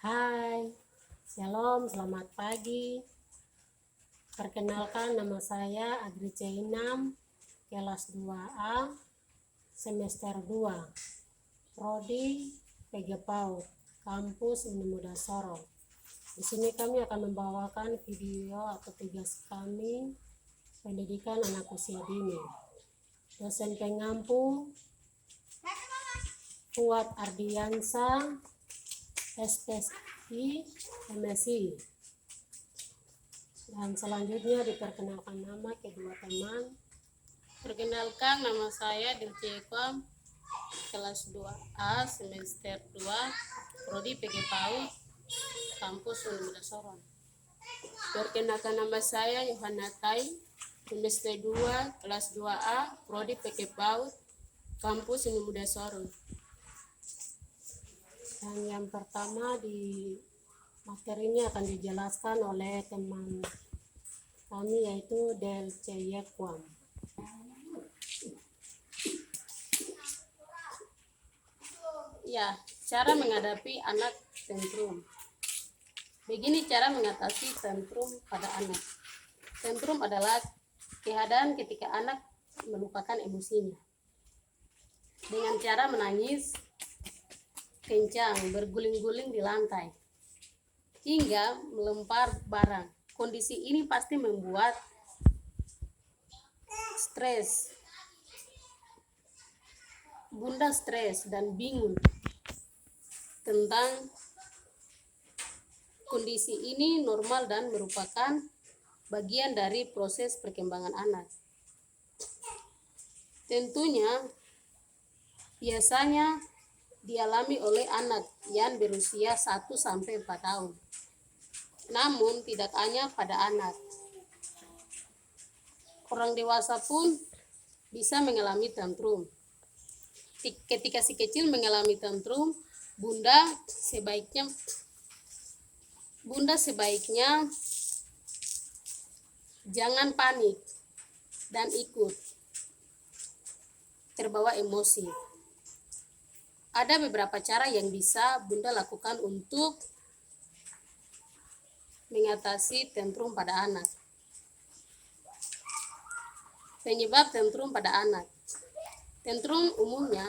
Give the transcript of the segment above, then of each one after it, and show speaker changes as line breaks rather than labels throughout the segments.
Hai, Shalom, selamat pagi. Perkenalkan, nama saya Adri Ceinam, kelas 2A, semester 2, Prodi PG PAUD, Kampus Uni Muda Sorong. Di sini kami akan membawakan video atau tugas kami pendidikan anak usia dini. Dosen pengampu Fuad Ardiansa, SPSI, MSI. Dan selanjutnya diperkenalkan nama kedua teman.
Perkenalkan, nama saya Dilce Ekom, kelas 2A, semester 2, Prodi PG PAUD, Kampus Uni Muda Sorong. Perkenalkan, nama saya Yohana Tai, semester 2, kelas 2A, Prodi PG PAUD, Kampus Uni Muda Sorong.
Dan yang pertama di materi ini akan dijelaskan oleh teman kami yaitu Dilce Ekom.
Ya, cara menghadapi anak tantrum. Begini cara mengatasi tantrum pada anak. Tantrum adalah keadaan ketika anak melupakan emosinya. Dengan cara menangis kencang, berguling-guling di lantai, hingga melempar barang. Kondisi ini pasti membuat stres. Bunda stres dan bingung tentang kondisi ini normal dan merupakan bagian dari proses perkembangan anak. Tentunya biasanya dialami oleh anak yang berusia 1-4 tahun. Namun tidak hanya pada anak. Orang dewasa pun bisa mengalami tantrum. Ketika si kecil mengalami tantrum, Bunda sebaiknya jangan panik dan ikut terbawa emosi. Ada beberapa cara yang bisa Bunda lakukan untuk mengatasi tantrum pada anak. Penyebab tantrum pada anak. Tantrum umumnya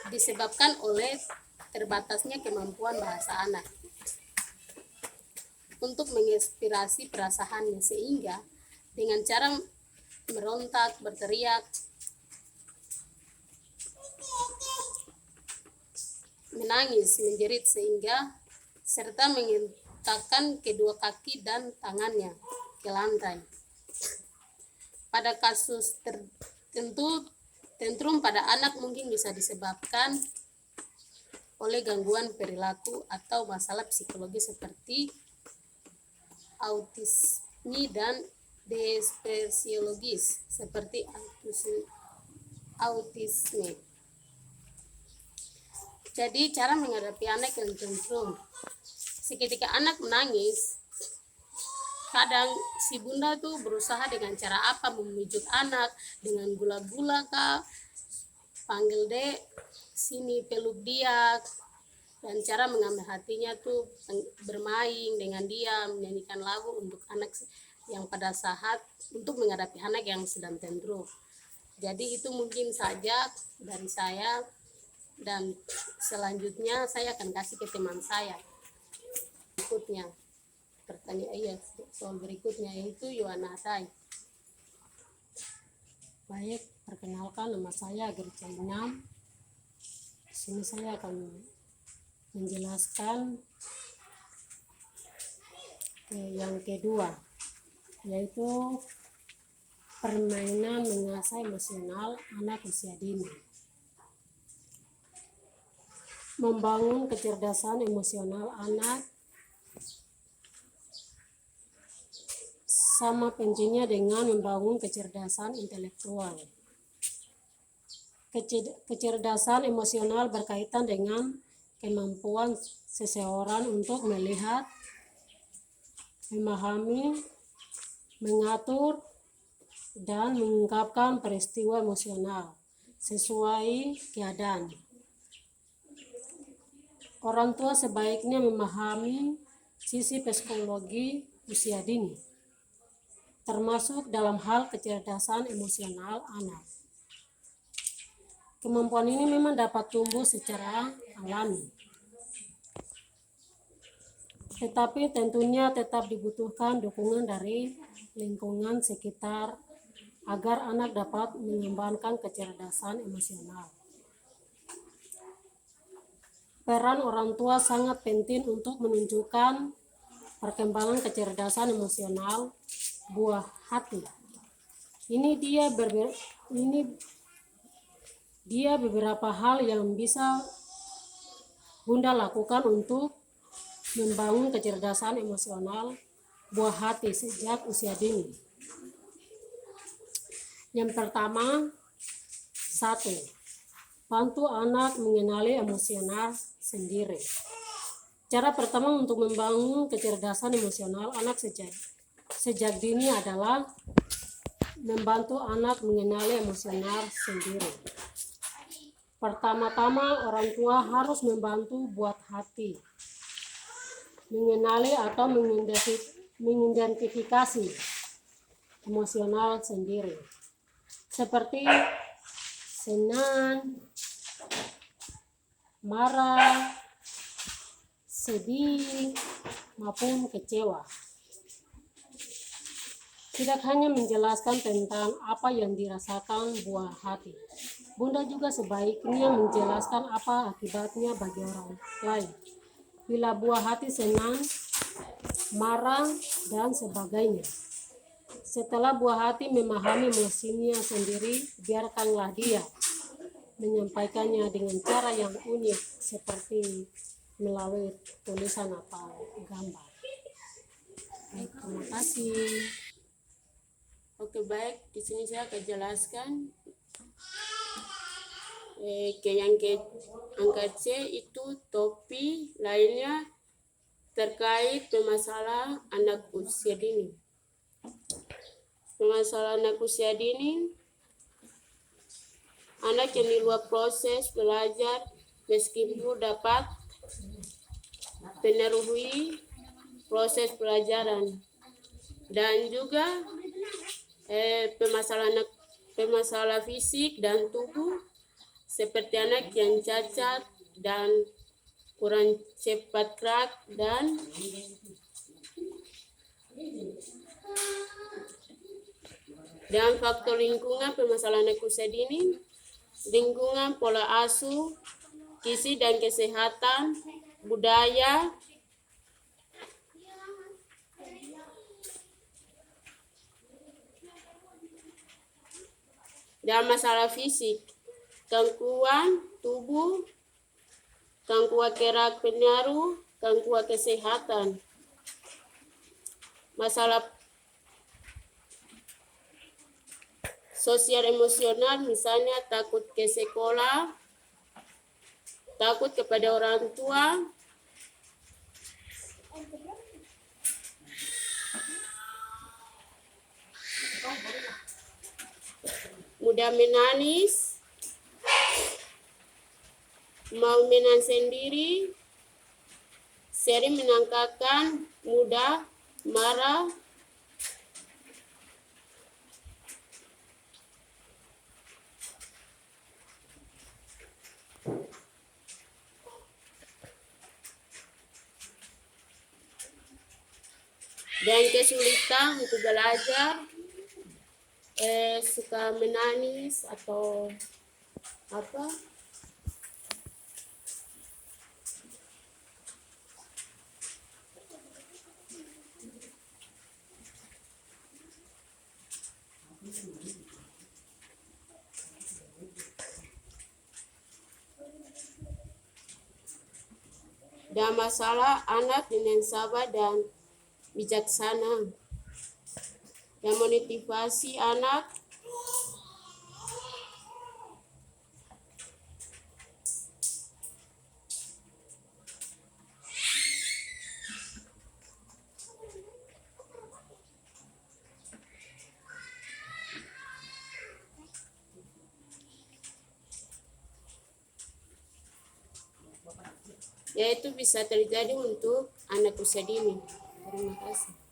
disebabkan oleh terbatasnya kemampuan bahasa anak untuk menginspirasi perasaannya, sehingga dengan cara merontak, berteriak, menangis, menjerit, serta menghentakkan kedua kaki dan tangannya ke lantai. Pada kasus tertentu, tantrum pada anak mungkin bisa disebabkan oleh gangguan perilaku atau masalah psikologis seperti autisme dan dysfasiologis seperti autisme. Jadi cara menghadapi anak yang tantrum. Seketika anak menangis, kadang si bunda tuh berusaha dengan cara apa membujuk anak, dengan gula-gula kah, panggil dek, sini peluk dia, dan cara mengambil hatinya tuh bermain dengan dia, menyanyikan lagu untuk anak yang pada saat untuk menghadapi anak yang sedang tantrum. Jadi itu mungkin saja dari saya, dan selanjutnya saya akan kasih ke teman saya berikutnya. Pertanyaan soal berikutnya yaitu Yohana Tai.
Baik, perkenalkan nama saya Adri Ceinam. Di sini saya akan menjelaskan yang kedua, yaitu permainan mengasah emosional anak usia dini. Membangun kecerdasan emosional anak sama pentingnya dengan membangun kecerdasan intelektual. Kecerdasan emosional berkaitan dengan kemampuan seseorang untuk melihat, memahami, mengatur, dan mengungkapkan peristiwa emosional sesuai keadaan. Orang tua sebaiknya memahami sisi psikologi usia dini, termasuk dalam hal kecerdasan emosional anak. Kemampuan ini memang dapat tumbuh secara alami, tetapi tentunya tetap dibutuhkan dukungan dari lingkungan sekitar agar anak dapat mengembangkan kecerdasan emosional. Peran orang tua sangat penting untuk menunjukkan perkembangan kecerdasan emosional buah hati. Ini dia beberapa hal yang bisa Bunda lakukan untuk membangun kecerdasan emosional buah hati sejak usia dini. Yang pertama, 1. Bantu anak mengenali emosional sendiri. Cara pertama untuk membangun kecerdasan emosional anak sejak dini adalah membantu anak mengenali emosional sendiri. Pertama-tama, orang tua harus membantu buat hati mengenali atau mengidentifikasi emosional sendiri, seperti senang, marah, sedih, maupun kecewa. Tidak hanya menjelaskan tentang apa yang dirasakan buah hati, Bunda juga sebaiknya menjelaskan apa akibatnya bagi orang lain bila buah hati senang, marah, dan sebagainya. Setelah buah hati memahami emosinya sendiri, biarkanlah dia menyampaikannya dengan cara yang unik seperti melalui tulisan atau gambar. Baik, terima kasih.
Oke, baik, di sini saya akan jelaskan yang angka C itu topik lainnya terkait permasalahan anak usia dini. Permasalahan anak usia dini, anak yang di luar proses belajar meskipun dapat menerusui proses pelajaran, dan juga permasalahan fisik dan tubuh seperti anak yang cacat dan kurang cepat gerak, dan faktor lingkungan permasalahan anak usia dini, lingkungan, pola asuh, gizi dan kesehatan, budaya, dan masalah fisik, gangguan tubuh, gangguan gerak pengaruh, gangguan kesehatan, masalah sosial emosional, misalnya takut ke sekolah, takut kepada orang tua, mudah menangis, mau menang sendiri, sering menangkapkan, mudah marah, dan kesulitan untuk belajar, suka menangis atau apa. Dan masalah anak dengan sabar dan bijaksana, dan motivasi anak yaitu bisa terjadi untuk anak usia dini. Terima kasih.